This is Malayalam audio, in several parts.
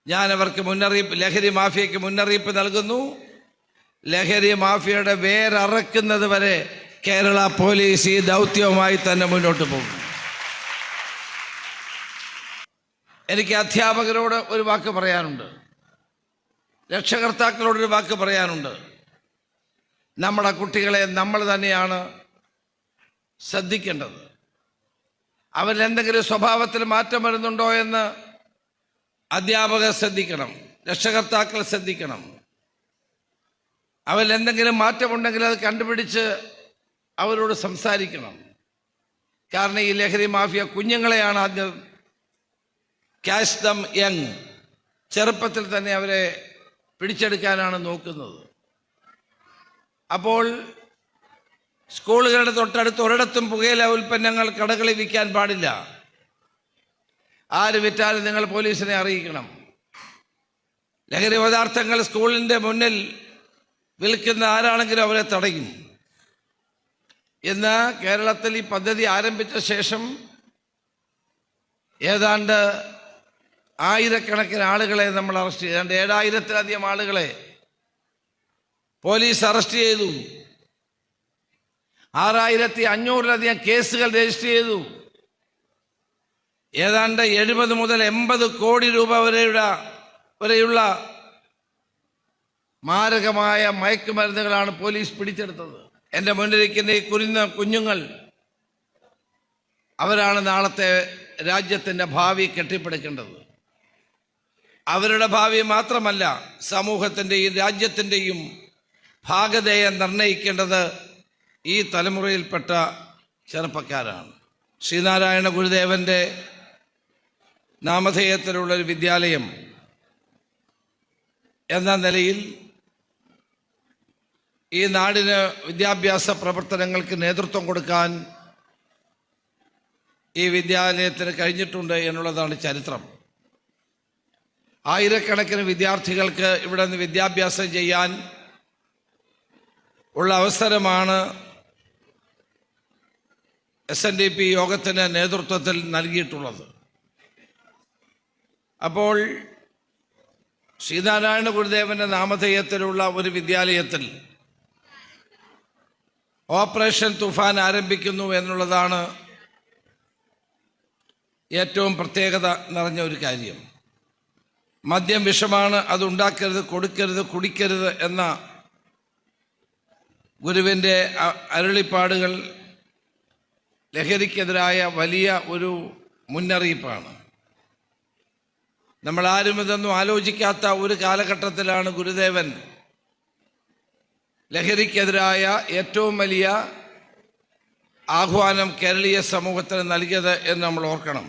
ഞാൻ അവർക്ക് മുന്നറിയിപ്പ്, ലഹരി മാഫിയയ്ക്ക് മുന്നറിയിപ്പ് നൽകുന്നു. ലഹരി മാഫിയയുടെ വേരറക്കുന്നത് വരെ കേരള പോലീസ് ഈ ദൗത്യവുമായി തന്നെ മുന്നോട്ട് പോകും. എനിക്ക് അധ്യാപകരോട് ഒരു വാക്ക് പറയാനുണ്ട്, രക്ഷകർത്താക്കളോടൊരു വാക്ക് പറയാനുണ്ട്. നമ്മുടെ കുട്ടികളെ നമ്മൾ തന്നെയാണ് ശ്രദ്ധിക്കേണ്ടത്. അവരിലെന്തെങ്കിലും സ്വഭാവത്തിൽ മാറ്റം വരുന്നുണ്ടോ എന്ന് അധ്യാപകർ ശ്രദ്ധിക്കണം, രക്ഷകർത്താക്കൾ ശ്രദ്ധിക്കണം. അവരിലെന്തെങ്കിലും മാറ്റമുണ്ടെങ്കിൽ അത് കണ്ടുപിടിച്ച് അവരോട് സംസാരിക്കണം. കാരണം ഈ ലഹരി മാഫിയ കുഞ്ഞുങ്ങളെയാണ് ആദ്യം ക്യാച്ച് ദം യങ്, ചെറുപ്പത്തിൽ തന്നെ അവരെ പിടിച്ചെടുക്കാനാണ് നോക്കുന്നത്. അപ്പോൾ സ്കൂളുകളുടെ തൊട്ടടുത്ത് ഒരിടത്തും പുകയില ഉൽപ്പന്നങ്ങൾ കടകളിൽ വിൽക്കാൻ പാടില്ല. ആര് വിറ്റാലും നിങ്ങൾ പോലീസിനെ അറിയിക്കണം. ലഹരി പദാർത്ഥങ്ങൾ സ്കൂളിൻ്റെ മുന്നിൽ വിൽക്കുന്ന ആരാണെങ്കിലും അവരെ തടയും. ഇന്ന് കേരളത്തിൽ ഈ പദ്ധതി ആരംഭിച്ച ശേഷം ഏതാണ്ട് ആയിരക്കണക്കിന് ആളുകളെ നമ്മൾ അറസ്റ്റ് ചെയ്തു. ഏതാണ്ട് 7000-ലധികം ആളുകളെ പോലീസ് അറസ്റ്റ് ചെയ്തു. 6500-ലധികം കേസുകൾ രജിസ്റ്റർ ചെയ്തു. ഏതാണ്ട് 70 മുതൽ 80 കോടി രൂപ വരെയുള്ള മാരകമായ മയക്കുമരുന്നുകളാണ് പോലീസ് പിടിച്ചെടുത്തത്. എൻ്റെ മുന്നിലിരിക്കുന്ന ഈ കുഞ്ഞുങ്ങൾ അവരാണ് നാളത്തെ രാജ്യത്തിൻ്റെ ഭാവി കെട്ടിപ്പടുക്കേണ്ടത്. അവരുടെ ഭാവി മാത്രമല്ല, സമൂഹത്തിൻ്റെയും രാജ്യത്തിൻ്റെയും ഭാഗധേയം നിർണയിക്കേണ്ടത് ഈ തലമുറയിൽപ്പെട്ട ചെറുപ്പക്കാരാണ്. ശ്രീനാരായണ ഗുരുദേവൻ്റെ നാമധേയത്തിലുള്ളൊരു വിദ്യാലയം എന്ന നിലയിൽ ഈ നാടിന് വിദ്യാഭ്യാസ പ്രവർത്തനങ്ങൾക്ക് നേതൃത്വം കൊടുക്കാൻ ഈ വിദ്യാലയത്തിന് കഴിഞ്ഞിട്ടുണ്ട് എന്നുള്ളതാണ് ചരിത്രം. ആയിരക്കണക്കിന് വിദ്യാർത്ഥികൾക്ക് ഇവിടെ നിന്ന് വിദ്യാഭ്യാസം ചെയ്യാൻ ഉള്ള അവസരമാണ് SNDP യോഗത്തിന് നേതൃത്വത്തിൽ നൽകിയിട്ടുള്ളത്. അപ്പോൾ ശ്രീനാരായണ ഗുരുദേവൻ്റെ നാമധേയത്തിലുള്ള ഒരു വിദ്യാലയത്തിൽ ഓപ്പറേഷൻ തുഫാൻ ആരംഭിക്കുന്നു എന്നുള്ളതാണ് ഏറ്റവും പ്രത്യേകത നിറഞ്ഞ ഒരു കാര്യം. മദ്യം വിഷമാണ്, അതുണ്ടാക്കരുത്, കൊടുക്കരുത്, കുടിക്കരുത് എന്ന ഗുരുവിൻ്റെ അരുളിപ്പാടുകൾ ലഹരിക്കെതിരായ വലിയ ഒരു മുന്നറിയിപ്പാണ്. നമ്മളാരും ഇതൊന്നും ആലോചിക്കാത്ത ഒരു കാലഘട്ടത്തിലാണ് ഗുരുദേവൻ ലഹരിക്കെതിരായ ഏറ്റവും വലിയ ആഹ്വാനം കേരളീയ സമൂഹത്തിന് നൽകിയത് എന്ന് നമ്മൾ ഓർക്കണം.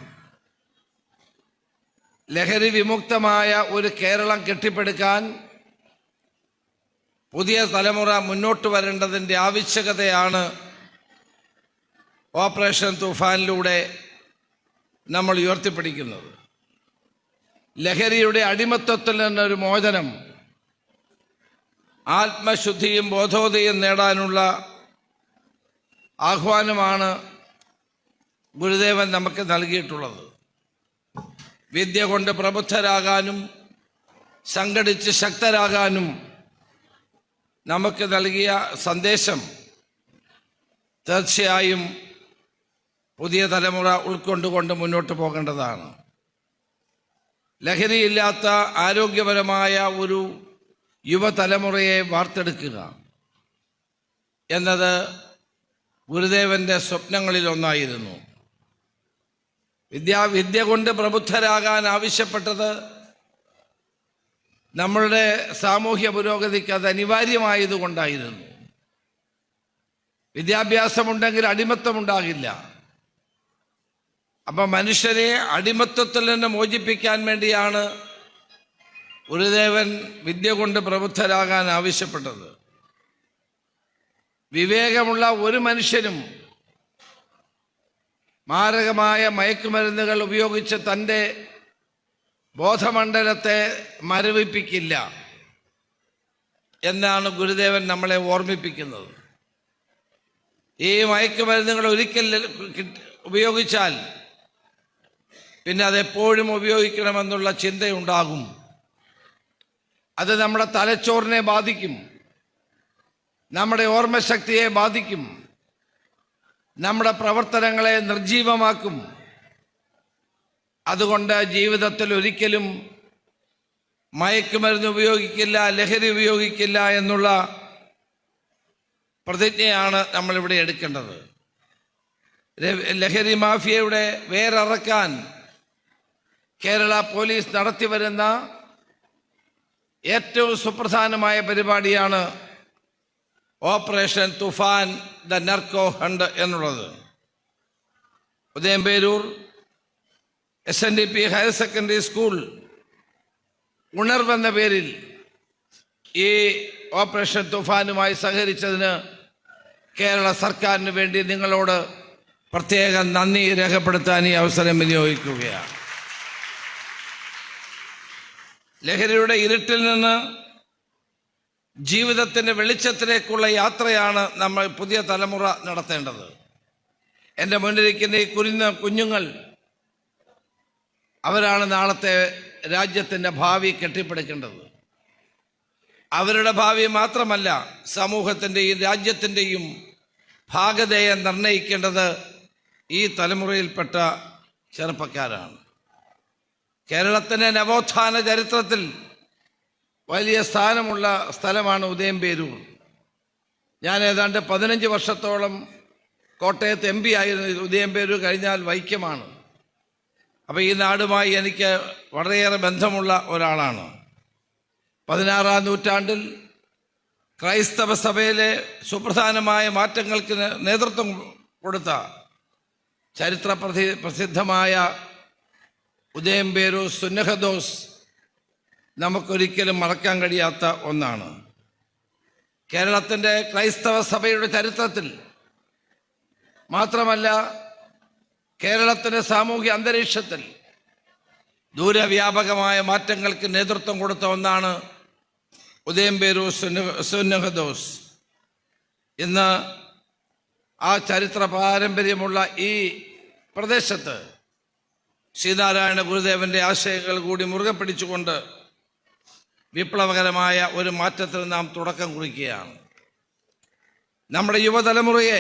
ലഹരി വിമുക്തമായ ഒരു കേരളം കെട്ടിപ്പടുക്കാൻ പുതിയ തലമുറ മുന്നോട്ട് വരേണ്ടതിൻ്റെ ആവശ്യകതയാണ് ഓപ്പറേഷൻ തുഫാനിലൂടെ നമ്മൾ ഉയർത്തിപ്പിടിക്കുന്നത്. ലഹരിയുടെ അടിമത്തത്തിൽ നിന്നൊരു മോചനം, ആത്മശുദ്ധിയും ബോധോദയം നേടാനുള്ള ആഹ്വാനമാണ് ഗുരുദേവൻ നമുക്ക് നൽകിയിട്ടുള്ളത്. വിദ്യ കൊണ്ട് പ്രബുദ്ധരാകാനും സംഘടിച്ച് ശക്തരാകാനും നമുക്ക് നൽകിയ സന്ദേശം തീർച്ചയായും പുതിയ തലമുറ ഉൾക്കൊണ്ടുകൊണ്ട് മുന്നോട്ട് പോകേണ്ടതാണ്. ലഹരിയില്ലാത്ത ആരോഗ്യപരമായ ഒരു യുവതലമുറയെ വാർത്തെടുക്കുക എന്നത് ഗുരുദേവൻ്റെ സ്വപ്നങ്ങളിലൊന്നായിരുന്നു. വിദ്യ കൊണ്ട് പ്രബുദ്ധരാകാൻ ആവശ്യപ്പെട്ടത് നമ്മളുടെ സാമൂഹ്യ പുരോഗതിക്ക് അത് അനിവാര്യമായതുകൊണ്ടായിരുന്നു. വിദ്യാഭ്യാസമുണ്ടെങ്കിൽ അടിമത്തമുണ്ടാകില്ല. അപ്പം മനുഷ്യരെ അടിമത്തത്തിൽ നിന്ന് മോചിപ്പിക്കാൻ വേണ്ടിയാണ് ഗുരുദേവൻ വിദ്യ കൊണ്ട് പ്രബുദ്ധരാകാൻ ആവശ്യപ്പെട്ടത്. വിവേകമുള്ള ഒരു മനുഷ്യനും മാരകമായ മയക്കുമരുന്നുകൾ ഉപയോഗിച്ച് തൻ്റെ ബോധമണ്ഡലത്തെ മരവിപ്പിക്കില്ല എന്നാണ് ഗുരുദേവൻ നമ്മളെ ഓർമ്മിപ്പിക്കുന്നത്. ഈ മയക്കുമരുന്നുകൾ ഒരിക്കൽ ഉപയോഗിച്ചാൽ പിന്നെ അതെപ്പോഴും ഉപയോഗിക്കണമെന്നുള്ള ചിന്തയുണ്ടാകും. അത് നമ്മുടെ തലച്ചോറിനെ ബാധിക്കും, നമ്മുടെ ഓർമ്മശക്തിയെ ബാധിക്കും, നമ്മുടെ പ്രവർത്തനങ്ങളെ നിർജീവമാക്കും. അതുകൊണ്ട് ജീവിതത്തിൽ ഒരിക്കലും മയക്കുമരുന്ന് ഉപയോഗിക്കില്ല, ലഹരി ഉപയോഗിക്കില്ല എന്നുള്ള പ്രതിജ്ഞയാണ് നമ്മളിവിടെ എടുക്കേണ്ടത്. ലഹരി മാഫിയയുടെ വേരറക്കാൻ കേരള പോലീസ് നടത്തിവരുന്ന ഏറ്റവും സുപ്രധാനമായ പരിപാടിയാണ് operation Toofan the narco hunt എന്നുള്ളത്. Udayamperoor SNDP higher secondary school ഉണർവെന്ന പേരിൽ ഈ ഓപ്പറേഷൻ തുഫാനുമായി സഹകരിച്ചതിന് കേരള സർക്കാരിന് വേണ്ടി നിങ്ങളോട് പ്രത്യേകം നന്ദി രേഖപ്പെടുത്താൻ ഈ അവസരം വിനിയോഗിക്കുകയാണ്. ലഹരിയുടെ ഇരുട്ടിൽ നിന്ന് ജീവിതത്തിൻ്റെ വെളിച്ചത്തിലേക്കുള്ള യാത്രയാണ് നമ്മൾ പുതിയ തലമുറ നടത്തേണ്ടത്. എൻ്റെ മുന്നിലിരിക്കുന്ന ഈ കുഞ്ഞുങ്ങൾ അവരാണ് നാളത്തെ രാജ്യത്തിൻ്റെ ഭാവി കെട്ടിപ്പടുക്കേണ്ടത്. അവരുടെ ഭാവി മാത്രമല്ല, സമൂഹത്തിൻ്റെയും രാജ്യത്തിൻ്റെയും ഭാഗധേയം നിർണയിക്കേണ്ടത് ഈ തലമുറയിൽപ്പെട്ട ചെറുപ്പക്കാരാണ്. കേരളത്തിൻ്റെ നവോത്ഥാന ചരിത്രത്തിൽ വലിയ സ്ഥാനമുള്ള സ്ഥലമാണ് ഉദയംപേരൂർ. ഞാൻ ഏതാണ്ട് 15 വർഷത്തോളം കോട്ടയത്ത് MP ആയിരുന്നു. ഉദയംപേരൂർ കഴിഞ്ഞാൽ വൈക്കമാണ്. അപ്പോൾ ഈ നാടുമായി എനിക്ക് വളരെയേറെ ബന്ധമുള്ള ഒരാളാണ്. 16-ാം നൂറ്റാണ്ടിൽ ക്രൈസ്തവ സഭയിലെ സുപ്രധാനമായ മാറ്റങ്ങൾക്ക് നേതൃത്വം കൊടുത്ത ചരിത്ര പ്രസിദ്ധമായ ഉദയംപേരൂർ സുന്നഹദോസ് നമുക്കൊരിക്കലും മറക്കാൻ കഴിയാത്ത ഒന്നാണ്. കേരളത്തിൻ്റെ ക്രൈസ്തവ സഭയുടെ ചരിത്രത്തിൽ മാത്രമല്ല, കേരളത്തിൻ്റെ സാമൂഹ്യ അന്തരീക്ഷത്തിൽ ദൂരവ്യാപകമായ മാറ്റങ്ങൾക്ക് നേതൃത്വം കൊടുത്ത ഒന്നാണ് ഉദയംപേരൂർ സുന്നഹദോസ്. ഇന്ന് ആ ചരിത്ര പാരമ്പര്യമുള്ള ഈ പ്രദേശത്ത് ശ്രീനാരായണ ഗുരുദേവൻ്റെ ആശയങ്ങൾ കൂടി മുറുകെ പിടിച്ചുകൊണ്ട് വിപ്ലവകരമായ ഒരു മാറ്റത്തിന് നാം തുടക്കം കുറിക്കുകയാണ്. നമ്മുടെ യുവതലമുറയെ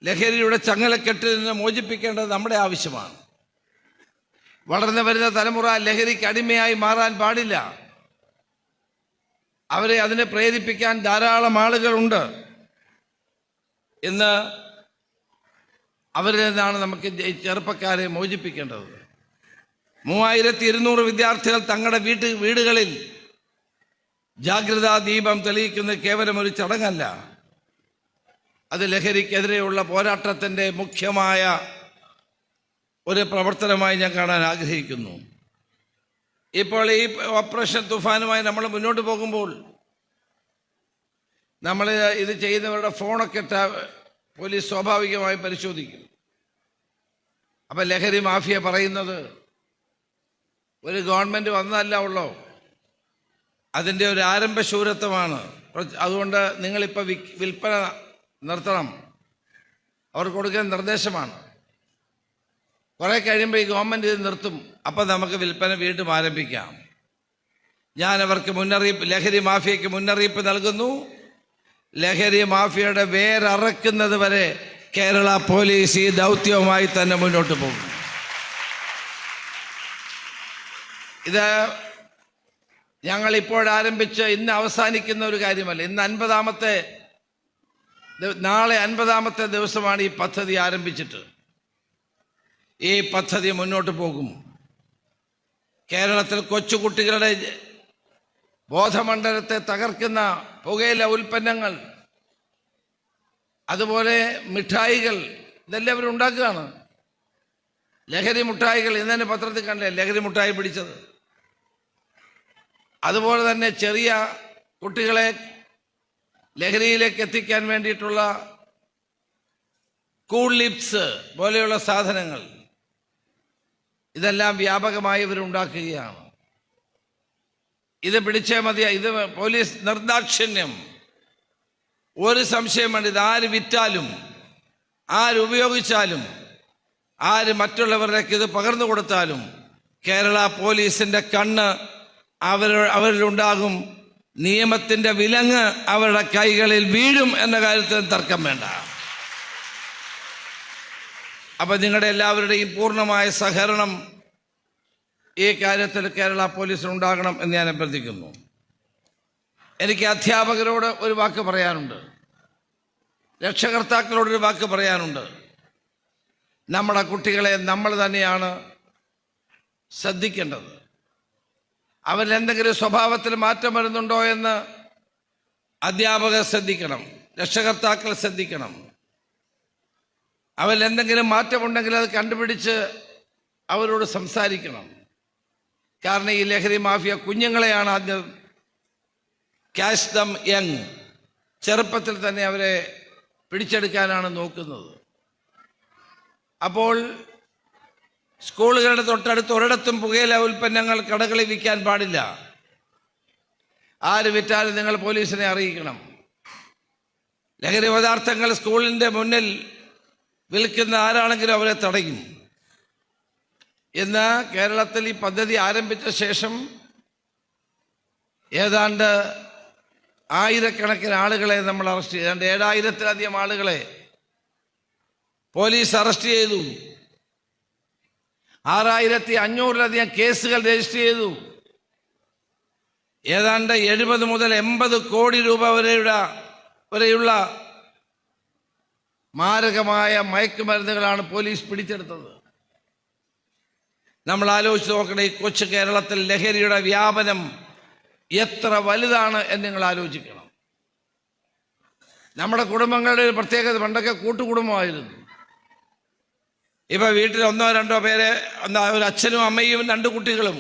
ലഹരിയുടെ ചങ്ങലക്കെട്ടിൽ നിന്ന് മോചിപ്പിക്കേണ്ടത് നമ്മുടെ ആവശ്യമാണ്. വളർന്നു വരുന്ന തലമുറ ലഹരിക്ക് അടിമയായി മാറാൻ പാടില്ല. അവരെ അതിനെ പ്രേരിപ്പിക്കാൻ ധാരാളം ആളുകളുണ്ട്. ഇന്ന് അവരിൽ നിന്നാണ് നമുക്ക് ചെറുപ്പക്കാരെ മോചിപ്പിക്കേണ്ടത്. 3200 വിദ്യാർത്ഥികൾ തങ്ങളുടെ വീടുകളിൽ ജാഗ്രതാ ദീപം തെളിയിക്കുന്നത് കേവലം ഒരു ചടങ്ങല്ല, അത് ലഹരിക്കെതിരെയുള്ള പോരാട്ടത്തിൻ്റെ മുഖ്യമായ ഒരു പ്രവർത്തനമായി ഞാൻ കാണാൻ ആഗ്രഹിക്കുന്നു. ഇപ്പോൾ ഈ ഓപ്പറേഷൻ തുഫാനുമായി നമ്മൾ മുന്നോട്ട് പോകുമ്പോൾ നമ്മൾ ഇത് ചെയ്യുന്നവരുടെ ഫോണൊക്കെ പോലീസ് സ്വാഭാവികമായി പരിശോധിക്കും. അപ്പം ലഹരി മാഫിയ പറയുന്നത് ഒരു ഗവൺമെൻറ് വന്നതല്ല ഉള്ളോ, അതിൻ്റെ ഒരു ആരംഭശൂരത്വമാണ്. അതുകൊണ്ട് നിങ്ങളിപ്പോൾ വിൽപ്പന നിർത്തണം, അവർ കൊടുക്കുന്ന നിർദ്ദേശമാണ്. കുറേ കഴിയുമ്പോൾ ഈ ഗവൺമെൻറ് ഇത് നിർത്തും, അപ്പം നമുക്ക് വിൽപ്പന വീണ്ടും ആരംഭിക്കാം. ഞാനവർക്ക് ലഹരി മാഫിയയ്ക്ക് മുന്നറിയിപ്പ് നൽകുന്നു. ലഹരി മാഫിയയുടെ വേരറക്കുന്നത് വരെ കേരള പോലീസ് ഈ ദൗത്യവുമായി തന്നെ മുന്നോട്ട് പോകും. ഇത് ഞങ്ങളിപ്പോഴാരംഭിച്ച് ഇന്ന് അവസാനിക്കുന്ന ഒരു കാര്യമല്ല. ഇന്ന് നാളെ 50ാമത്തെ ദിവസമാണ് ഈ പദ്ധതി ആരംഭിച്ചിട്ട്. ഈ പദ്ധതി മുന്നോട്ട് പോകും. കേരളത്തിൽ കൊച്ചുകുട്ടികളുടെ ബോധമണ്ഡലത്തെ തകർക്കുന്ന പുകയില ഉൽപ്പന്നങ്ങൾ, അതുപോലെ മിഠായികൾ, ഇതെല്ലാം അവരുണ്ടാക്കുകയാണ്. ലഹരി മുട്ടായികൾ ഇന്നെ പത്രത്തിൽ കണ്ടേ ലഹരി മുട്ടായി പിടിച്ചത്. അതുപോലെ തന്നെ ചെറിയ കുട്ടികളെ ലഹരിയിലേക്ക് എത്തിക്കാൻ വേണ്ടിയിട്ടുള്ള കൂൾ ലിപ്സ് പോലെയുള്ള സാധനങ്ങൾ, ഇതെല്ലാം വ്യാപകമായി ഇവരുണ്ടാക്കുകയാണ്. ഇത് പിടിച്ചേ മതിയാ. ഇത് പോലീസ് നിർദാക്ഷിണ്യം, ഒരു സംശയം വേണ്ട. ഇത് ആര് വിറ്റാലും, ആരുപയോഗിച്ചാലും, ആര് മറ്റുള്ളവരിലേക്ക് ഇത് പകർന്നു കൊടുത്താലും കേരള പോലീസിൻ്റെ കണ്ണ് അവരിലുണ്ടാകും. നിയമത്തിൻ്റെ വിലങ്ങ് അവരുടെ കൈകളിൽ വീഴും എന്ന കാര്യത്തിൽ തർക്കം വേണ്ട. അപ്പം നിങ്ങളുടെ എല്ലാവരുടെയും പൂർണ്ണമായ സഹകരണം ഈ കാര്യത്തിൽ കേരള പോലീസിനുണ്ടാകണം എന്ന് ഞാൻ അഭ്യർത്ഥിക്കുന്നു. എനിക്ക് അധ്യാപകരോട് ഒരു വാക്ക് പറയാനുണ്ട്, രക്ഷകർത്താക്കളോടൊരു വാക്ക് പറയാനുണ്ട്. നമ്മുടെ കുട്ടികളെ നമ്മൾ തന്നെയാണ് ശ്രദ്ധിക്കേണ്ടത്. അവരിലെന്തെങ്കിലും സ്വഭാവത്തിൽ മാറ്റം വരുന്നുണ്ടോ എന്ന് അധ്യാപകർ ശ്രദ്ധിക്കണം, രക്ഷകർത്താക്കൾ ശ്രദ്ധിക്കണം. അവരിലെന്തെങ്കിലും മാറ്റമുണ്ടെങ്കിൽ അത് കണ്ടുപിടിച്ച് അവരോട് സംസാരിക്കണം. കാരണം ഈ ലഹരി മാഫിയ കുഞ്ഞുങ്ങളെയാണ് ആദ്യം ക്യാച്ച് ദം യങ്, ചെറുപ്പത്തിൽ തന്നെ അവരെ പിടിച്ചെടുക്കാനാണ് നോക്കുന്നത്. അപ്പോൾ സ്കൂളുകളുടെ തൊട്ടടുത്ത് ഒരിടത്തും പുകയില ഉൽപ്പന്നങ്ങൾ കടകളിൽ വിൽക്കാൻ പാടില്ല. ആര് വിറ്റാലും നിങ്ങൾ പോലീസിനെ അറിയിക്കണം. ലഹരി പദാർത്ഥങ്ങൾ സ്കൂളിൻ്റെ മുന്നിൽ വിൽക്കുന്ന ആരാണെങ്കിലും അവരെ തടയും. ഇന്ന് കേരളത്തിൽ ഈ പദ്ധതി ആരംഭിച്ച ശേഷം ഏതാണ്ട് ആയിരക്കണക്കിന് ആളുകളെ നമ്മൾ അറസ്റ്റ് ചെയ്തു. 7000-ത്തിലധികം ആളുകളെ പോലീസ് അറസ്റ്റ് ചെയ്തു. 6500-ലധികം കേസുകൾ രജിസ്റ്റർ ചെയ്തു. ഏതാണ്ട് 70 മുതൽ 80 കോടി രൂപ വരെയുള്ള മാരകമായ മയക്കുമരുന്നുകളാണ് പോലീസ് പിടിച്ചെടുത്തത്. നമ്മൾ ആലോചിച്ച് നോക്കണം, ഈ കൊച്ചു കേരളത്തിൽ ലഹരിയുടെ വ്യാപനം എത്ര വലുതാണ് എന്ന് നിങ്ങൾ ആലോചിക്കണം. നമ്മുടെ കുടുംബങ്ങളുടെ ഒരു പ്രത്യേകത, പണ്ടൊക്കെ കൂട്ടുകുടുംബമായിരുന്നു. ഇപ്പം വീട്ടിൽ 1-2 പേര്, ഒരു അച്ഛനും അമ്മയും 2 കുട്ടികളും.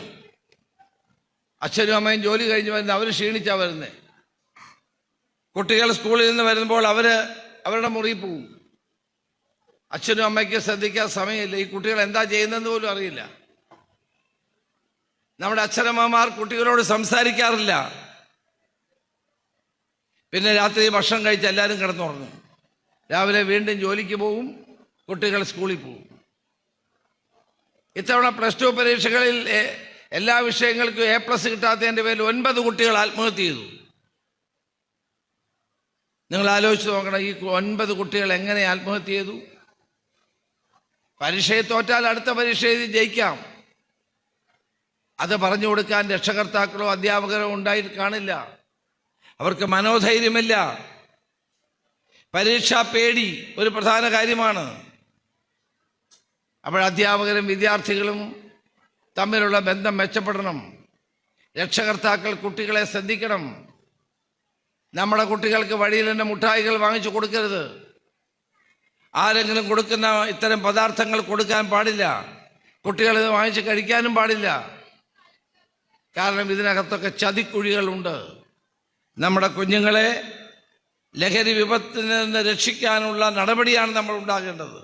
അച്ഛനും അമ്മയും ജോലി കഴിഞ്ഞ് വരുന്നത്, അവർ ക്ഷീണിച്ചാണ് വരുന്നത്. കുട്ടികൾ സ്കൂളിൽ നിന്ന് വരുമ്പോൾ അവരുടെ മുറിയിൽ പോവും. അച്ഛനും അമ്മയ്ക്ക് ശ്രദ്ധിക്കാൻ സമയമില്ല. ഈ കുട്ടികൾ എന്താ ചെയ്യുന്നതെന്ന് പോലും അറിയില്ല. നമ്മുടെ അച്ഛനമ്മമാർ കുട്ടികളോട് സംസാരിക്കാറില്ല. പിന്നെ രാത്രി ഭക്ഷണം കഴിച്ച് എല്ലാവരും കിടന്നുറങ്ങും. രാവിലെ വീണ്ടും ജോലിക്ക് പോവും, കുട്ടികൾ സ്കൂളിൽ പോവും. ഇത്തവണ +2 പരീക്ഷകളിൽ എല്ലാ വിഷയങ്ങൾക്കും A+ കിട്ടാത്തതിൻ്റെ പേരിൽ 9 കുട്ടികൾ ആത്മഹത്യ ചെയ്തു. നിങ്ങൾ ആലോചിച്ച് നോക്കണം, ഈ 9 കുട്ടികൾ എങ്ങനെ ആത്മഹത്യ ചെയ്തു? പരീക്ഷയെ തോറ്റാൽ അടുത്ത പരീക്ഷ എഴുതി ജയിക്കാം. അത് പറഞ്ഞു കൊടുക്കാൻ രക്ഷകർത്താക്കളോ അധ്യാപകരോ ഉണ്ടായിട്ട് കാണില്ല. അവർക്ക് മനോധൈര്യമില്ല. പരീക്ഷാ പേടി ഒരു പ്രധാന കാര്യമാണ്. അപ്പോൾ അധ്യാപകരും വിദ്യാർത്ഥികളും തമ്മിലുള്ള ബന്ധം മെച്ചപ്പെടണം. രക്ഷകർത്താക്കൾ കുട്ടികളെ ശ്രദ്ധിക്കണം. നമ്മുടെ കുട്ടികൾക്ക് വഴിയിൽ തന്നെ മുട്ടായികൾ വാങ്ങിച്ചു കൊടുക്കരുത്. ആരെങ്കിലും കൊടുക്കുന്ന ഇത്തരം പദാർത്ഥങ്ങൾ കൊടുക്കാൻ പാടില്ല. കുട്ടികൾ ഇത് വാങ്ങിച്ച് കഴിക്കാനും പാടില്ല. കാരണം ഇതിനകത്തൊക്കെ ചതിക്കുഴികളുണ്ട്. നമ്മുടെ കുഞ്ഞുങ്ങളെ ലഹരി വിപത്തിൽ നിന്ന് രക്ഷിക്കാനുള്ള നടപടിയാണ് നമ്മൾ ഉണ്ടാകേണ്ടത്.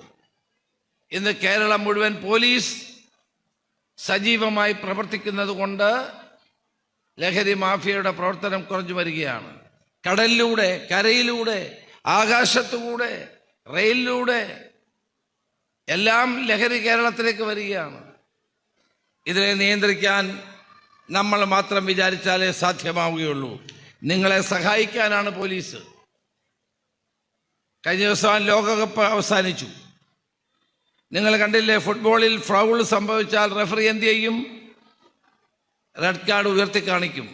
ഇന്ന് കേരളം മുഴുവൻ പോലീസ് സജീവമായി പ്രവർത്തിക്കുന്നത് കൊണ്ട് ലഹരി മാഫിയയുടെ പ്രവർത്തനം കുറഞ്ഞു വരികയാണ്. കടലിലൂടെ, കരയിലൂടെ, ആകാശത്തുകൂടെ, റെയിലിലൂടെ എല്ലാം ലഹരി കേരളത്തിലേക്ക് വരികയാണ്. ഇതിനെ നിയന്ത്രിക്കാൻ നമ്മൾ മാത്രം വിചാരിച്ചാലേ സാധ്യമാവുകയുള്ളൂ. നിങ്ങളെ സഹായിക്കാനാണ് പോലീസ്. കഴിഞ്ഞ ദിവസം ലോകകപ്പ് അവസാനിച്ചു. നിങ്ങൾ കണ്ടില്ലേ, ഫുട്ബോളിൽ ഫൗൾ സംഭവിച്ചാൽ റഫറി എന്ത് ചെയ്യും? റെഡ് കാർഡ് ഉയർത്തി കാണിക്കും.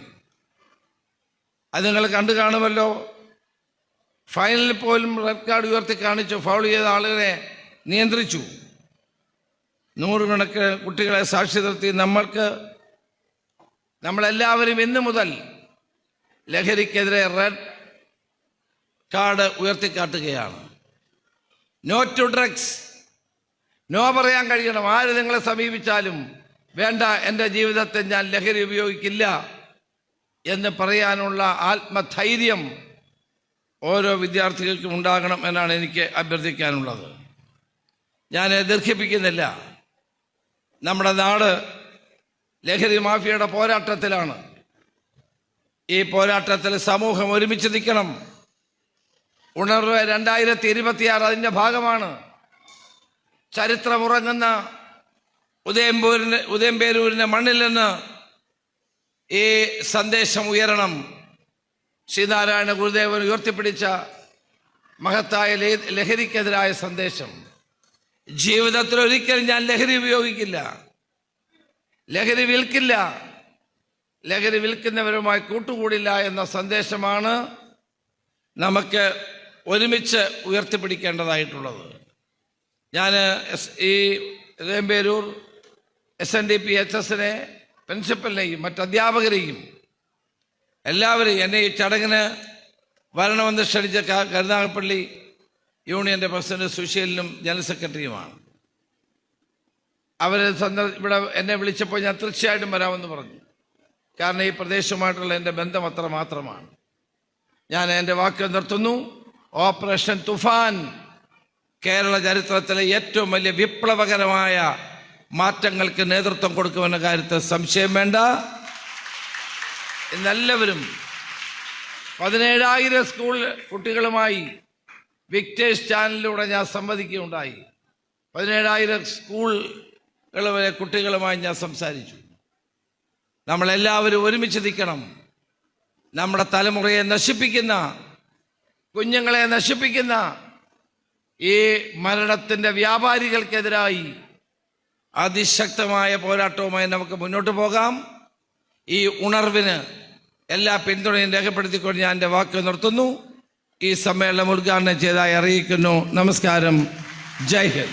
അത് നിങ്ങൾ കണ്ടു കാണുമല്ലോ. ഫൈനലിൽ പോലും റെഡ് കാർഡ് ഉയർത്തി കാണിച്ചു. ഫൗൾ ചെയ്ത ആളുകളെ നിയന്ത്രിച്ചു. 100 കണക്കിന് കുട്ടികളെ സാക്ഷി നിർത്തി. നമ്മളെല്ലാവരും ഇന്നു മുതൽ ലഹരിക്കെതിരെ റെഡ് കാർഡ് ഉയർത്തിക്കാട്ടുകയാണ്. No to drugs. നോ പറയാൻ കഴിയണം. ആര് നിങ്ങളെ സമീപിച്ചാലും വേണ്ട, എൻ്റെ ജീവിതത്തിൽ ഞാൻ ലഹരി ഉപയോഗിക്കില്ല എന്ന് പറയാനുള്ള ആത്മധൈര്യം ഓരോ വിദ്യാർത്ഥികൾക്കും ഉണ്ടാകണം എന്നാണ് എനിക്ക് അഭ്യർത്ഥിക്കാനുള്ളത്. ഞാൻ ദീർഘിപ്പിക്കുന്നില്ല. നമ്മുടെ നാട് ലഹരി മാഫിയയുടെ പോരാട്ടത്തിലാണ്. ഈ പോരാട്ടത്തിൽ സമൂഹം ഒരുമിച്ച് നിൽക്കണം. ഉണർവ് 2026 അതിൻ്റെ ഭാഗമാണ്. ചരിത്രമുറങ്ങുന്ന ഉദയംപേരൂരിൻ്റെ മണ്ണിൽ നിന്ന് ഈ സന്ദേശം ഉയരണം. ശ്രീനാരായണ ഗുരുദേവൻ ഉയർത്തിപ്പിടിച്ച മഹത്തായ ലഹരിക്കെതിരായ സന്ദേശം. ജീവിതത്തിൽ ഒരിക്കലും ഞാൻ ലഹരി ഉപയോഗിക്കില്ല, ലഹരി വിൽക്കില്ല, ലഹരി വിൽക്കുന്നവരുമായി കൂട്ടുകൂടില്ല എന്ന സന്ദേശമാണ് നമുക്ക് ഒരുമിച്ച് ഉയർത്തിപ്പിടിക്കേണ്ടതായിട്ടുള്ളത്. ഞാൻ ഈ വേമ്പേരൂർ SNDP HS പ്രിൻസിപ്പലിനെയും മറ്റധ്യാപകരെയും എല്ലാവരെയും എന്നെ ഈ ചടങ്ങിന് വരണമെന്ന് ക്ഷണിച്ച കരുനാഗപ്പള്ളി യൂണിയൻ്റെ പ്രസിഡന്റ് സുശീലിനും ജനറൽ സെക്രട്ടറിയുമാണ്. അവർ ഇവിടെ എന്നെ വിളിച്ചപ്പോൾ ഞാൻ തീർച്ചയായിട്ടും വരാമെന്ന് പറഞ്ഞു. കാരണം ഈ പ്രദേശവുമായിട്ടുള്ള എൻ്റെ ബന്ധം അത്ര മാത്രമാണ്. ഞാൻ എൻ്റെ വാക്ക് നിർത്തുന്നു. ഓപ്പറേഷൻ തുഫാൻ കേരള ചരിത്രത്തിലെ ഏറ്റവും വലിയ വിപ്ലവകരമായ മാറ്റങ്ങൾക്ക് നേതൃത്വം കൊടുക്കുമെന്ന കാര്യത്തിൽ സംശയം വേണ്ട. ഇന്നെല്ലാവരും 17,000 സ്കൂൾ കുട്ടികളുമായി വിക്ടേഴ്സ് ചാനലിലൂടെ ഞാൻ സംവദിക്കുകയുണ്ടായി. 17,000 സ്കൂളുകളിലെ കുട്ടികളുമായി ഞാൻ സംസാരിച്ചു. നമ്മളെല്ലാവരും ഒരുമിച്ച് നിൽക്കണം. നമ്മുടെ തലമുറയെ നശിപ്പിക്കുന്ന, കുഞ്ഞുങ്ങളെ നശിപ്പിക്കുന്ന ഈ മരണത്തിൻ്റെ വ്യാപാരികൾക്കെതിരായി അതിശക്തമായ പോരാട്ടവുമായി നമുക്ക് മുന്നോട്ട് പോകാം. ഈ ഉണർവിന് എല്ലാ പിന്തുണയും രേഖപ്പെടുത്തിക്കൊണ്ട് ഞാൻ എൻ്റെ വാക്ക് നിർത്തുന്നു. ഈ സമ്മേളനം ഉദ്ഘാടനം ചെയ്തതായി അറിയിക്കുന്നു. നമസ്കാരം. ജയ് ഹിന്ദ്.